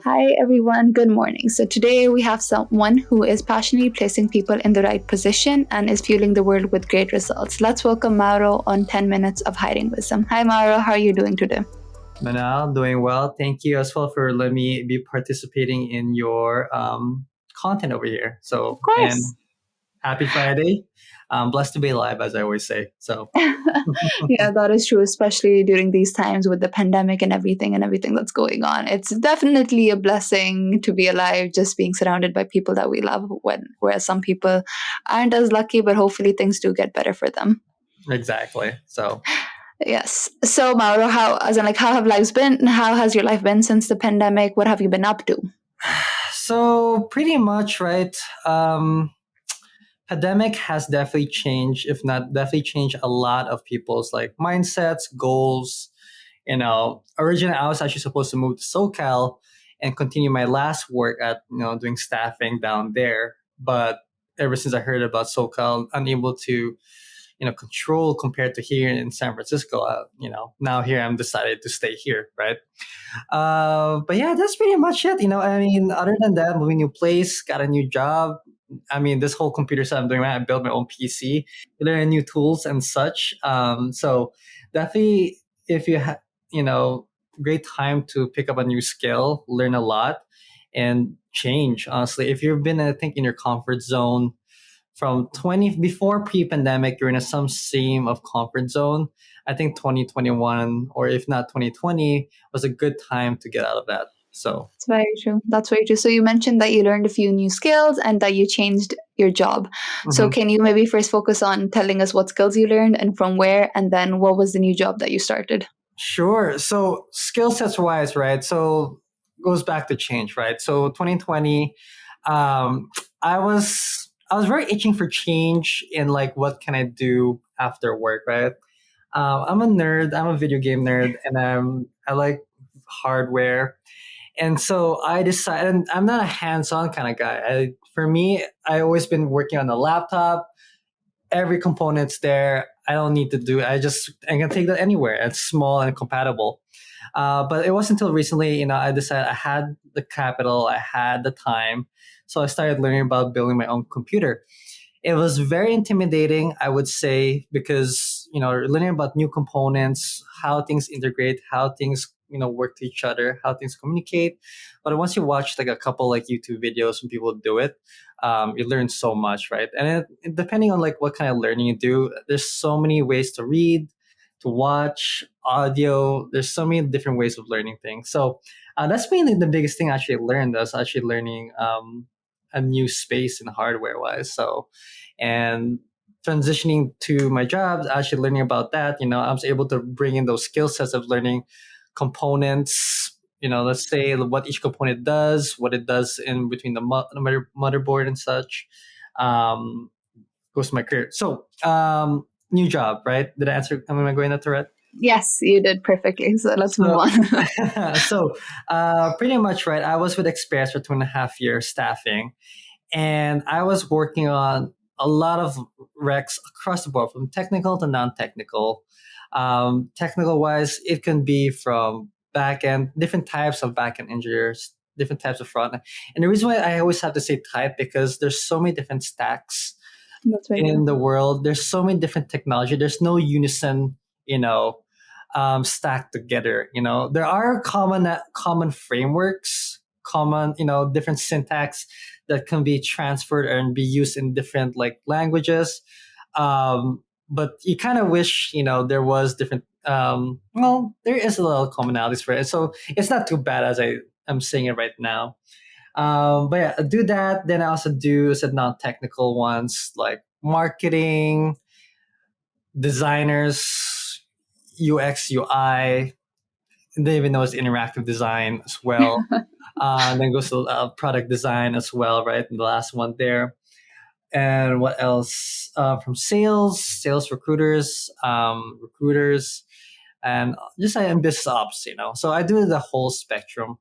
Hi, everyone. Good morning. So, today we have someone who is passionately placing people in the right position and is fueling the world with great results. Let's welcome Mauro on 10 Minutes of Hiding Wisdom. Hi, Mauro. How are you doing today? Manal, doing well. Thank you as well for letting me be participating in your content over here. Of And course. happy Friday. Blessed to be alive, as I always say. Yeah, that is true, especially during these times with the pandemic and everything that's going on. It's definitely a blessing to be alive, just being surrounded by people that we love, whereas some people aren't as lucky, but hopefully things do get better for them. Exactly. Yes. So, Mauro, how have lives been? How has your life been since the pandemic? What have you been up to? So pretty much, right? Pandemic has definitely changed, if not definitely changed a lot of people's like mindsets, goals. Originally I was actually supposed to move to SoCal and continue my last work at doing staffing down there, but ever since I heard about SoCal, unable to control compared to here in San Francisco. Now here I'm decided to stay here, right? But yeah, that's pretty much it. I mean, other than that, moving new place, got a new job. I mean, this whole computer stuff I'm doing, right? I built my own PC, learning new tools and such. So definitely, if you have, great time to pick up a new skill, learn a lot, and change. Honestly, if you've been, I think, in your comfort zone from 20 before pre-pandemic, you're in some same of comfort zone. I think 2021, or if not 2020, was a good time to get out of that. So That's very true. That's very true. So, you mentioned that you learned a few new skills and that you changed your job. So, mhm. can you maybe first focus on telling us what skills you learned and from where, and then what was the new job that you started? Sure. So skill sets wise, right? So goes back to change, right? So 2020, um, I was very itching for change in like what can I do after work, right? I'm a nerd. I'm a video game nerd, and I like hardware. And so I decided, and I'm not a hands-on kind of guy. For me, I always been working on the laptop. Every component's there. I don't need to do. I can take that anywhere. It's small and compatible. But it wasn't until recently, I decided I had the capital, I had the time, so I started learning about building my own computer. It was very intimidating, I would say, because learning about new components, how things integrate, how things work to each other, how things communicate. But once you watch like a couple like YouTube videos when people do it, you learn so much, right? And depending on like what kind of learning you do, there's so many ways to read, to watch, audio. There's so many different ways of learning things. So that's mainly the biggest thing I actually learned. Was actually learning a new space in hardware wise. So and transitioning to my job, actually learning about that, I was able to bring in those skill sets of learning components. Let's say what each component does, what it does in between the motherboard and such. Um, Goes my career. So, new job, right? Did I answer? Am I going that right? Yes, you did perfectly. So, let's move So, on. pretty much right. I was with Express for 2.5 years staffing, and I was working on a lot of recs across the board, from technical to non-technical. Technical wise, it can be from backend, different types of backend engineers, different types of front end. And the reason why I always have to say type, because there's so many different stacks That's very true. in the world. There's so many different technology. There's no unison, stacked together. There are common frameworks, common different syntax that can be transferred and be used in different like languages. But you kind of wish there was different. Well, there is a little commonalities for it, so it's not too bad as I am saying it right now. But yeah, I do that. Then I also do some non-technical ones like marketing, designers, UX, UI. They even know it's interactive design as well. Then goes to product design as well, right? And the last one there. And what else? From sales recruiters, and just and business ops. So I do the whole spectrum.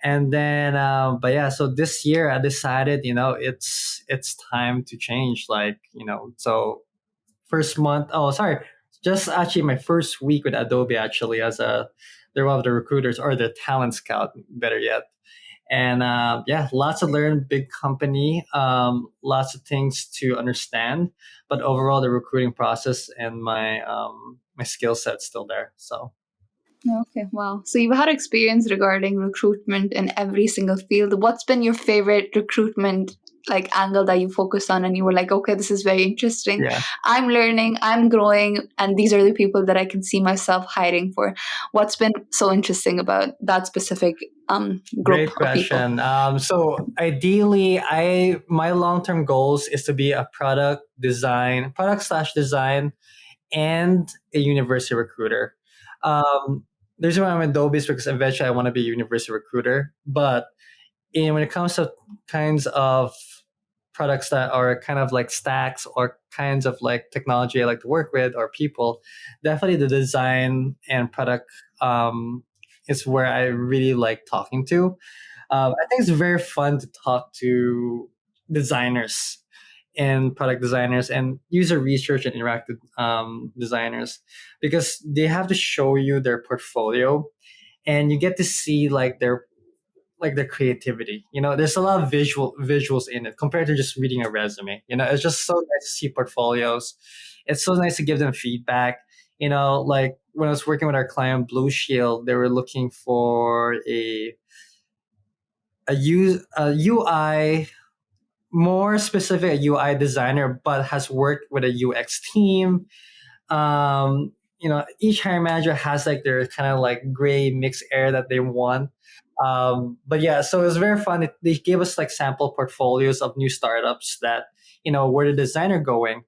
And then but yeah, so this year I decided it's time to change, like so first month, oh sorry, just actually my first week with Adobe actually as a they're one of the recruiters or the talent scout, better yet. And yeah, lots to learn, big company, lots of things to understand, but overall the recruiting process and my skill set's still there. So Okay, wow. So you've had experience regarding recruitment in every single field. What's been your favorite recruitment like angle that you focused on and you were like, okay, this is very interesting. yeah, I'm learning, I'm growing, and these are the people that I can see myself hiring for. What's been so interesting about that specific group great of people? question. So ideally, I my long term goals is to be a product slash design, and a university recruiter. The reason why I'm Adobe is because eventually I want to be a university recruiter. But when it comes to kinds of products that are kind of like stacks or kinds of like technology I like to work with or people, definitely the design and product is where I really like talking to. I think it's very fun to talk to designers and product designers and user research and interactive designers because they have to show you their portfolio and you get to see like their creativity. You know, there's a lot of visuals in it compared to just reading a resume. You know, it's just so nice to see portfolios. It's so nice to give them feedback. You know, like when I was working with our client Blue Shield, they were looking for a UI, more specific, a UI designer, but has worked with a UX team. You know, each hiring manager has like their kind of like gray mixed area that they want. But yeah, so it was very fun. They gave us like sample portfolios of new startups that, you know, where the designer going.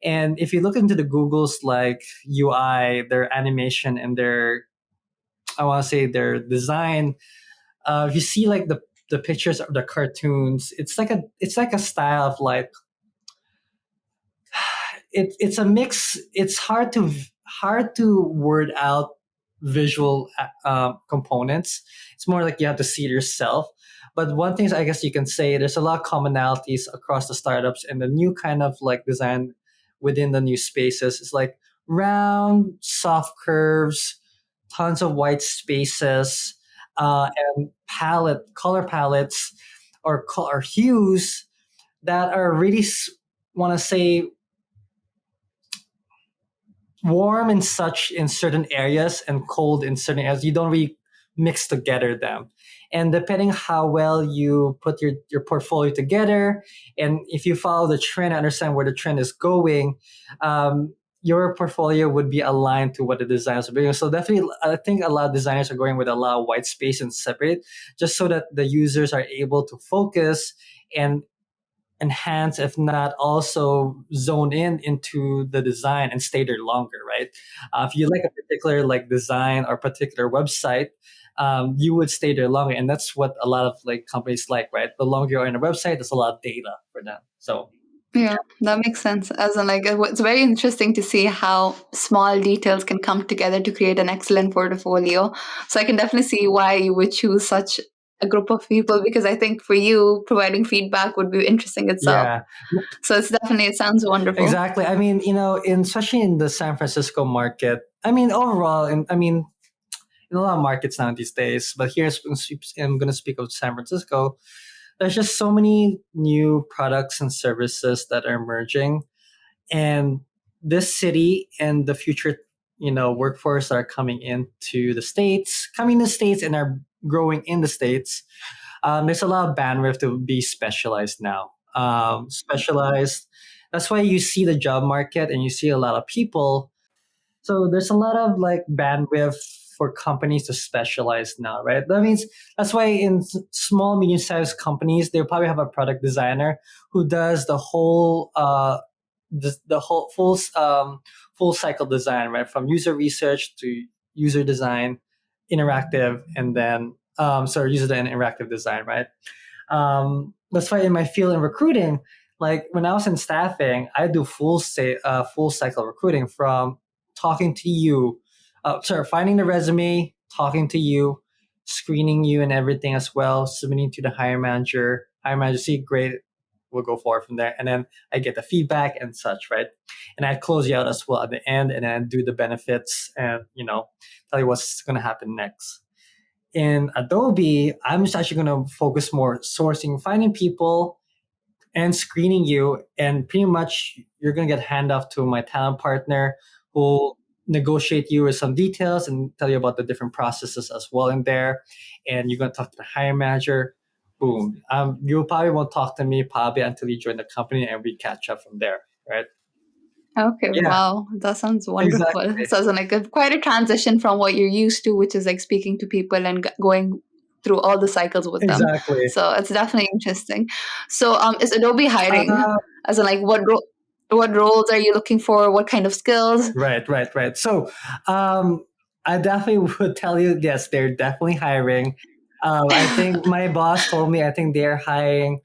And if you look into the Google's like UI, their animation and their, I want to say their design, if you see like the pictures of the cartoons, it's like a style of like it's a mix. It's hard to word out visual components. It's more like you have to see it yourself. But one thing I guess you can say there's a lot of commonalities across the startups and the new kind of like design within the new spaces. It's like round, soft curves, tons of white spaces, and color palettes or color hues that are really want to say warm and such in certain areas and cold in certain areas. You don't really mix together them. And depending how well you put your portfolio together, and if you follow the trend, understand where the trend is going, your portfolio would be aligned to what the designers are doing. So definitely, I think a lot of designers are going with a lot of white space and separate, just so that the users are able to focus and enhance, if not also zone in into the design and stay there longer, right? If you like a particular like design or particular website, you would stay there longer, and that's what a lot of like companies like, right? The longer you're on a website, there's a lot of data for them. So Yeah, that makes sense. As in, like, it's very interesting to see how small details can come together to create an excellent portfolio. So I can definitely see why you would choose such a group of people because I think for you, providing feedback would be interesting itself. yeah, So it's definitely, it sounds wonderful. exactly. I mean, you know, in especially in the San Francisco market, I mean, overall, and I mean, in a lot of markets now these days, but here I'm going to speak of San Francisco. There's just so many new products and services that are emerging, and this city and the future, you know, workforce are coming to the states and are growing in the states. There's a lot of bandwidth to be specialized now. Specialized. That's why you see the job market and you see a lot of people. So there's a lot of like bandwidth for companies to specialize now, right? That means that's why in small, medium-sized companies, they'll probably have a product designer who does the whole full cycle design, right? From user research to user design, interactive, and then sorry, user and interactive design, right? That's why in my field in recruiting, like when I was in staffing, I do full cycle recruiting from talking to you, finding the resume, talking to you, screening you and everything as well, submitting to the hire manager. Hire manager see great, we'll go forward from there. And then I get the feedback and such, right? And I close you out as well at the end, and then do the benefits and tell you what's going to happen next. In Adobe, I'm just actually going to focus more sourcing, finding people, and screening you. And pretty much you're going to get hand off to my talent partner who will negotiate you with some details and tell you about the different processes as well in there. And you're going to talk to the hiring manager. Boom. You probably won't talk to me probably until you join the company, and we catch up from there, right? Okay, Yeah, wow, that sounds wonderful. exactly. So it's like quite a transition from what you're used to, which is like speaking to people and going through all the cycles with them. Exactly. So it's definitely interesting. So is Adobe hiring? Uh, As in, like, what roles are you looking for? What kind of skills? right. So, I definitely would tell you, yes, they're definitely hiring. I think my boss told me, I think they're hiring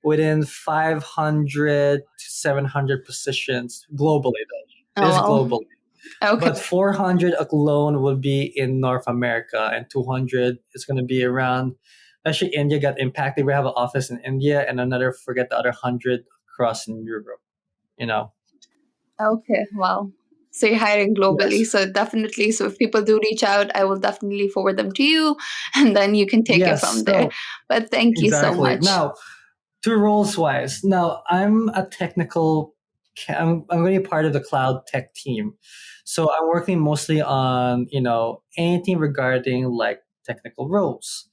within 500 to 700 positions globally, though. Oh This is well. globally. Okay. But 400 alone will be in North America, and 200 is going to be around. Actually, India got impacted. We have an office in India, and another, forget the other 100 across in Europe, you know? Okay. Wow. So you're hiring globally. Yes. So definitely. So if people do reach out, I will definitely forward them to you, and then you can take it Yes. from there. But thank you so Exactly. much. Now, to roles wise, now I'm a technical. I'm going to be part of the cloud tech team, so I'm working mostly on anything regarding like technical roles.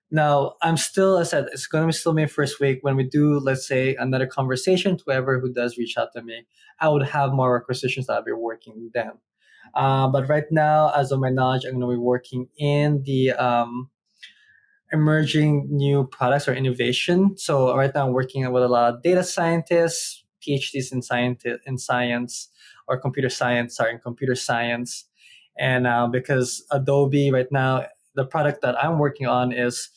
Now I'm still, as I said, it's going to be still my first week. When we do, let's say, another conversation, to whoever who does reach out to me, I would have more requisitions that I'll be working with them. But right now, as of my knowledge, I'm going to be working in the emerging new products or innovation. So right now I'm working with a lot of data scientists, PhDs in science or computer science, sorry, in computer science. And because Adobe right now, the product that I'm working on is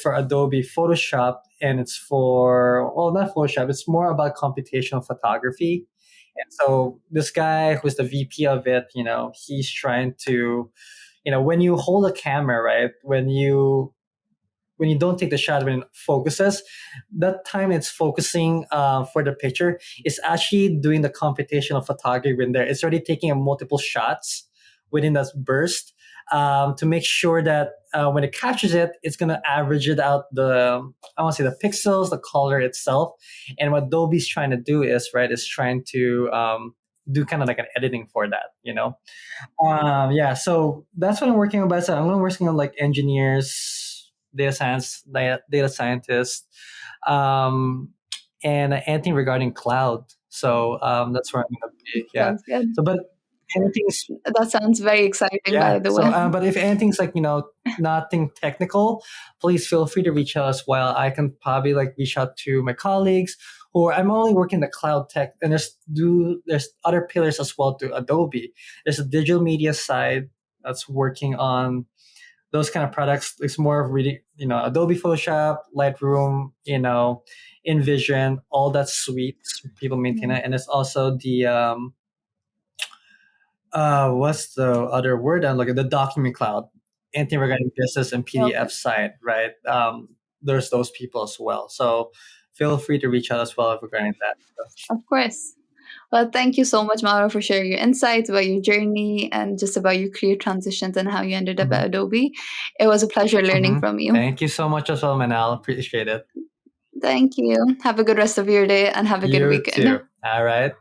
for Adobe Photoshop, and it's for, well, not Photoshop, it's more about computational photography. And so this guy who's the VP of it, he's trying to, when you hold a camera, right, when you don't take the shot, when it focuses, that time it's focusing for the picture, it's actually doing the computational photography in there. It's already taking a multiple shots within that burst, to make sure that when it captures it, it's going to average it out, I want to say, the pixels, the color itself. And what Adobe's trying to do is trying to do kind of like an editing for that. Yeah, so that's what I'm working on. But I'm working on like engineers, data scientists, um, and anything regarding cloud. So that's where I'm gonna be. Yeah. Sounds good. So, but anything's That sounds very exciting, yeah. by the So, way. but if anything's like nothing technical, please feel free to reach out as well. I can probably like reach out to my colleagues, or I'm only working the cloud tech, and there's other pillars as well to Adobe. There's a digital media side that's working on those kind of products. It's more of really Adobe Photoshop, Lightroom, InVision, all that suite. People maintain Mm. it, and it's also the what's the other word I'm looking, the document cloud, anything regarding business and Okay. PDF side, right? There's those people as well. So feel free to reach out as well regarding that. Of course. Well, thank you so much, Mauro, for sharing your insights about your journey and just about your career transitions and how you ended up Hmm. at Adobe. It was a pleasure learning Hmm. from you. Thank you so much as well, Manal. Appreciate it. Thank you. Have a good rest of your day and have a good You weekend. too. All right.